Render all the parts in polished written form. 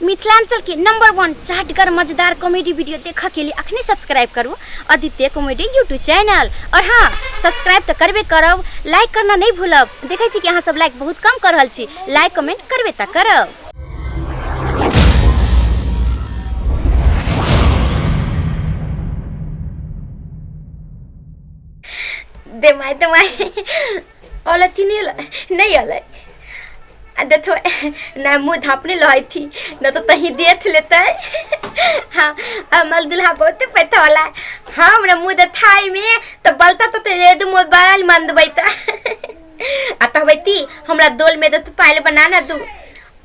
मिथिलांचल के नंबर 1 चाटगर मजेदार comedy video देखा के लिए अखने सब्सक्राइब करू आदित्य कॉमेडी यूट्यूब चैनल। और हाँ, सब्सक्राइब तो करबे करब, लाइक करना नहीं भूलब। देखे छी कि अहाँ सब लाइक बहुत कम कर रहल छी, लाइक कमेंट करबे त करब। दे माय ओला तीन नहीं ओला देखो ना मुँह धापने लही थी न तो तही देख लेते। हाँ अमल दुल्हा बहुत पैसा वाला है। हाँ हमरा मुँह दे थाई में तो बलता तो तेरे दो मोबाइल मन देता आता बैती हमरा दोल में तो पहले बनाना दू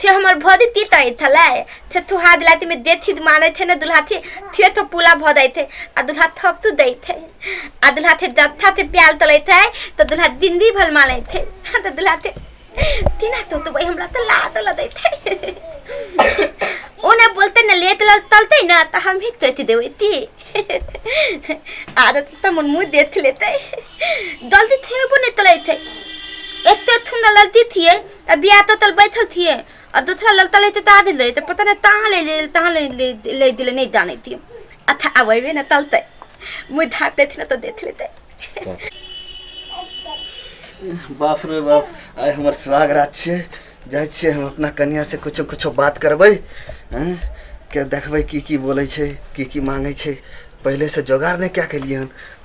थे हमर भदी ती तई थला थे तू हाथ दिलाती में देथी माने थे न दुल्हा थे तो पुला भदै थे आ दुल्हा थप तू दई थे आ दुल्हा थे जत्था थे प्याल तलै थे तो दुल्हा दिंदी भल माने थे तो दुल्हा थे तीना तो भाई हमरा तो ला तो लदै थे ओने बोलते न ले तलते न त हम ही तथी देवे ती आदत त मन मुंह देख लेते जल्दी थे बने तलै थे एते थुन ललती थी बिया तो तल बैठल थी और दूसरा ललता लेते ता दे ले तो पता नहीं तहां ले दिले नहीं जाने थी अच्छा अबे न तलते मुंह धाप लेते न तो देख लेते। बाप रे बाप आय हमर सुहाग रात छे जाय छे हम अपना कन्या से कुछ बात करबै के देखबै की बोलै छै की मांगे छै। पहले से जोगाड़ नहीं क्या केलिए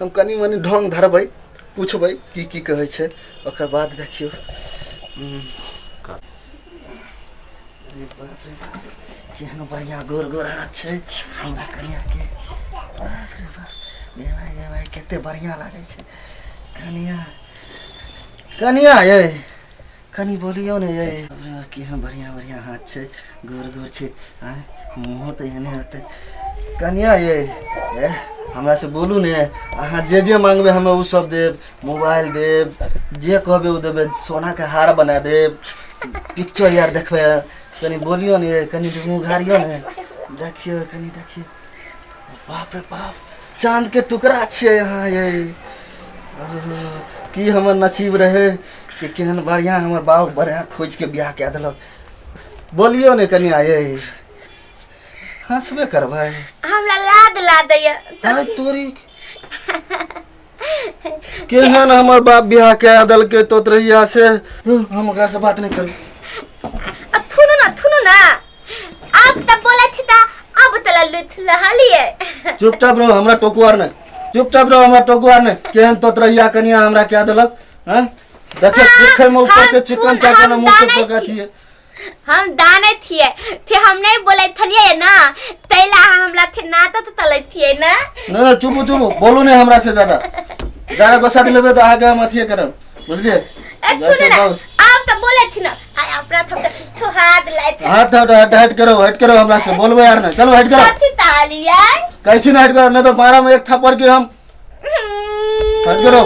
हम कनी मनी ढंग धरबै पूछबै की कहै छै ओकर बाद देखियो। बाप रे बाप केहन बढ़िया गोर गोर हाथ छै हमरा कन्या के। बाप रे बाप ये भाई केते बढ़िया लागे छै कन्या ये कनी बोलियो ने ये केहन बढ़िया हाथ छै गोर गोर छै मुँह तो एहने होते। कन्या ये हमरा से बोलू ने अहाँ जे मांगबे हमें उ सब देब, मोबाइल देब, जे कहबे उ देबे, सोना के हार बना देब, पिक्चर यार देखबे। कनी बोलियो ने कनी मुँह घारियो ने देखियो कनी देखियो। बाप रे बाप चांद के टुकड़ा छे यहाँ ये की हमर नसीब रहे कि केहन बढ़िया हमर बाबू बढ़िया खोज के ब्याह कए देलक। बोलियो ने कनिया ये हंसबे करबै हमरा लाद ला दैया आय तोरी केहन हमर बाप ब्याह कए देलकै तो रहिया से हम ओकरा से बात नहीं करब। थुनु ना आप त बोले थी ता अब त लुथ लहालिए। चुपचाप रहो हमरा टोकुआर ने चुपचाप रहो हमरा टोकुआर ने केहन तो रहिया कनिया हमरा कए देलक। हैं देखे देखे में ऊपर से चिकन चाकन मुंह से पका थी हम दाने थिए थे हम नहीं बोले थलिए ना तैला हमला थे ना तो तले थिए ना ना चुप बोलू ने हमरा से ज्यादा गुस्सा दिलेबे तो आगे हम अथिए करब बुझलिए। आप तो बोले थी ना आय अपना तो हाथ लाए थे हाथ हट करो हमरा से बोलबे यार ना चलो हट करो कथि तालिया कैसे ना हट करो नहीं तो मारा में एक थप्पड़ के हम हट करो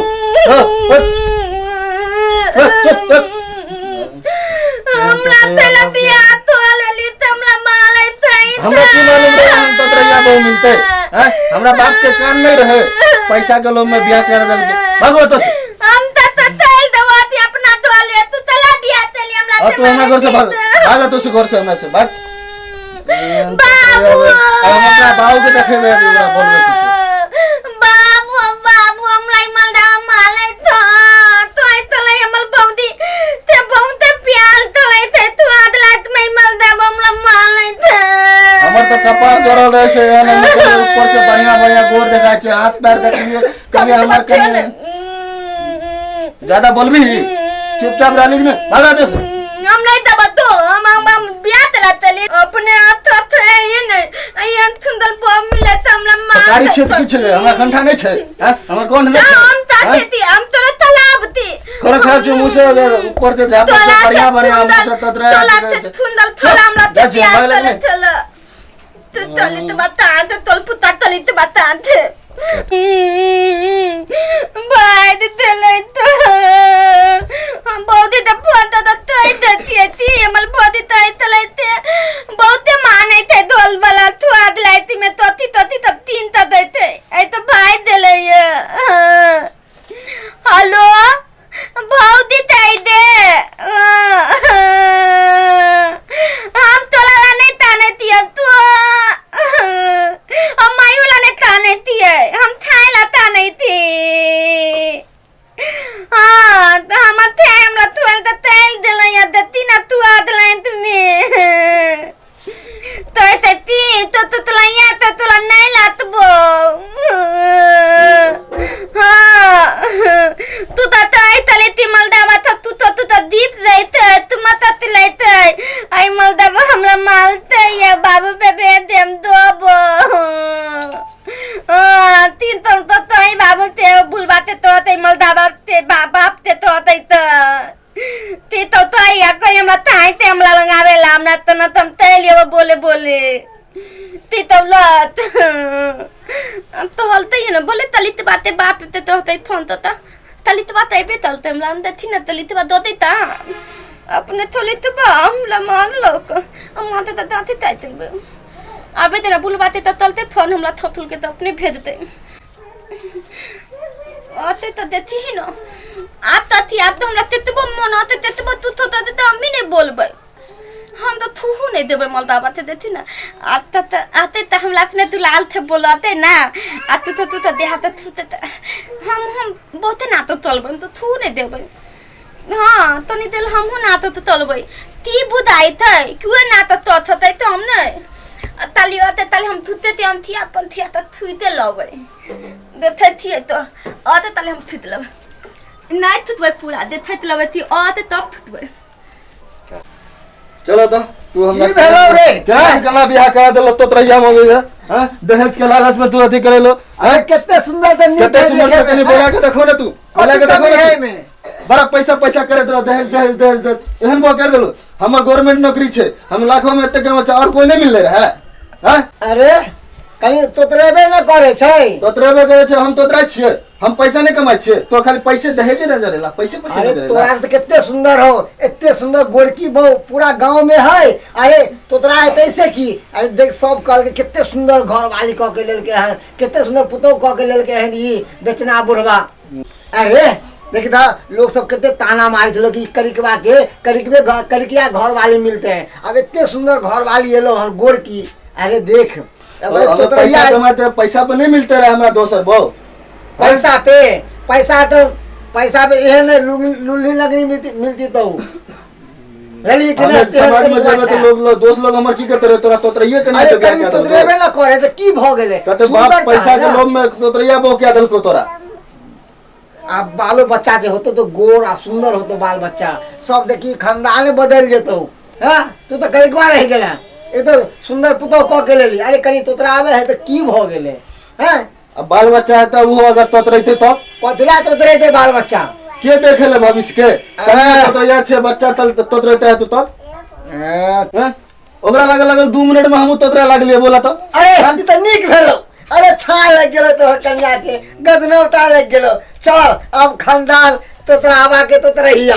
हमरा तेला बिया तो लेली तमला माले थई हमरा की मालूम रे हम तो रहिया बहु मिलते हैं हमरा बाप के कान नहीं रहे पैसा के लोभ में बियाह कर दल के भागो तो से हम त तेल दवाती अपना तो ले तू चला बिया तेली हमरा से तू हमरा घर से भाग तो से घर से हमरा से भाग बाबू हम अपना बाबू के देखेबे ओकरा बोलबे कुछ बाबू हमरा मालदा माले तो तोय तले हमल बहुदी ते बहुत प्यार तले थे तू आदलात में मालदा हमरा माले थे। हमर तो कपार जोरल रहे से ऊपर से बढ़िया गोर देखा छै हाथ पैर देखलिए कभी हमर कने ज्यादा बोलबी चुपचाप रहली ने भागा दे हम नहीं दब तो हम बिया तला तले अपने हाथ ये नहीं ये सुंदर बम मिले त हमरा मार सरकारी क्षेत्र की छले हमरा कंठा नहीं छै हैं हमर कौन नहीं हम ताते थी हम तो तालाब थी कर खराब छै मुंह से ऊपर से झाप से बढ़िया मुंह से ततरा सुंदर थोड़ा हमरा चला तू तले तो बता त तोल पुता तले तो बता थे भाई दे तले तो हम बहुत ही फोन तो तोय दती थी हमल बहुत ही तय तले थे बहुत माने थे ढोल वाला तू आद लाइती में तोती तब तीन त देते ए तो भाई देले ये हेलो भौदी तय दे हम तोला नहीं ताने तलते ये बाबू पे भेज देम दो तीन तो तई बाबू ते भूलबाते तो तई मलदा बाप ते बाप ते तो तई ती तो या कोई मत आई ते हमला लगावे लाम ना तो न तुम ते लियो बोले ती तो लत अब तो हलते ही ना बोले तलित बातें बाप ते तो तई फोन तो ता तलित बात आई पे तलते हमला अंदर थी ना तलित बात दोते ता अपने तलित बा हमला मान लोग हम मानते ता दांती ताइते अबे तेरा बुलवाते तो तलते फोन हमला थथुल के तो अपने भेजते आते तो देती ही ना आता थी आप तो हमरा तेतबो मन आते तेतबो तू तो अम्मी ने बोलबे हम तो थू नहीं देबे मलदा बाते देती ना आते तो हमला अपने दुलाल थे बोलाते ना आ तू तो देहाते थू हम बहुत ना तो तलबे तो थू नहीं देबे हां तो नहीं देल हम ना तो तलबे ती बुदाई थे क्यों ना तो थते तो हम नहीं तलियोते तले हम थुते ते हम थी अपन थी त थुइते लबे देथे थी तो आते तले हम थुत लबे नहीं थुतबे पूरा देथे लबे थी आते तब थुतबे चलो तो तू हम की भेलो रे क्या कला बियाह करा देलो तो तरैया हो गई हां दहेज के लालच में तू अथी करेलो अरे कितने सुंदर त नीक कितने सुंदर से कनी बोला के देखो ना तू बोला के देखो ना में बड़ा पैसा करे दो दहेज एहन बो कर देलो हमर गवर्नमेंट नौकरी छे हम लाखों में एते कमा और कोई नहीं मिल रहा है हां अरे कनी तोतरेबे न करे छै तोतरेबे करे छै हम तोतरा छियै हम पैसा नहीं कमाई छियै तो खाली पैसे दहेज न जरेला पैसे अरे जरेला तोरा से कितने सुंदर हो इतने सुंदर गोरकी बहु पूरा गांव में है अरे तोतरा है कैसे की अरे देख सब कल के कितने सुंदर घर वाली क के लेल के है कितने सुंदर पुतो क के लेल के है ई बेचना बुढ़वा अरे देख दा लोग सब कितने ताना मारे चलो कि करिकिया घर वाले मिलते हैं अब इतने सुंदर घर वाली ये लो और गोरकी अरे देख अब पैसा कमाते पैसा पे नहीं मिलते रहे हमरा दोसर बहु पैसा पे एहन लुल्ली लगनी मिलती तो भली कि ना समाज में जब तो लोग दोस्त लोग हमर की करते रहे तोरा तोतरैया के नहीं से क्या कर तोतरेबे ना करे तो की भ गेले कहते बाप पैसा के लोभ में तोतरैया बहु क्या दल को तोरा अब बालो बच्चा जे होतो तो गोर आ सुंदर होतो बाल बच्चा सब देखी खानदान बदल जेतो हां तू तो कईकवा रह गेला ए तो सुंदर पुतो क के लेली अरे कनी तोतरा आवे है तो की भ गेले हैं अब बाल बच्चा है तो वो अगर तोतरैते तो कथिला तोतरेते बाल बच्चा के देखे ले भविष्य के तोतरैया छे बच्चा तल तोतरैते है तो हैं ओकरा लगल 2 मिनट में हम तोतरा लागलिए बोला तो अरे हम तो नीक भेलो अरे छा लग गेलो तो कन्या के गजनौटा लग गेलो चल अब खानदान तोतरावा के तोतरहिया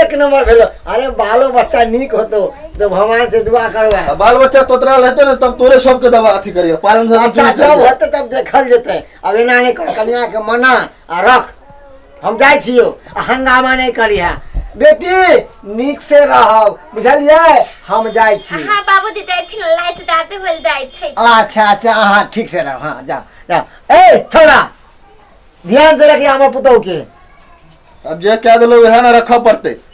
एक नंबर भेलो अरे बालो बच्चा नीक होतो तो भगवान से दुआ करवा बाल बच्चा तोतरा रहते ना तब तोरे सबके दवा अथी करियो पालन से अच्छा जब होते तब देखल जेते अब एना नहीं कर कन्या के मना आ रख हम जाय छियो हंगामा नहीं करिया बेटी नीक से रहब बुझलिए हम जाय छी हां बाबूजी दै थी लाइट दाते होल दै थई अच्छा हां ठीक से रह हां जा ए थोड़ा ध्यान से रखिए हमर पुतौ के अब जे क्या दिलो वह ना रखा पड़ते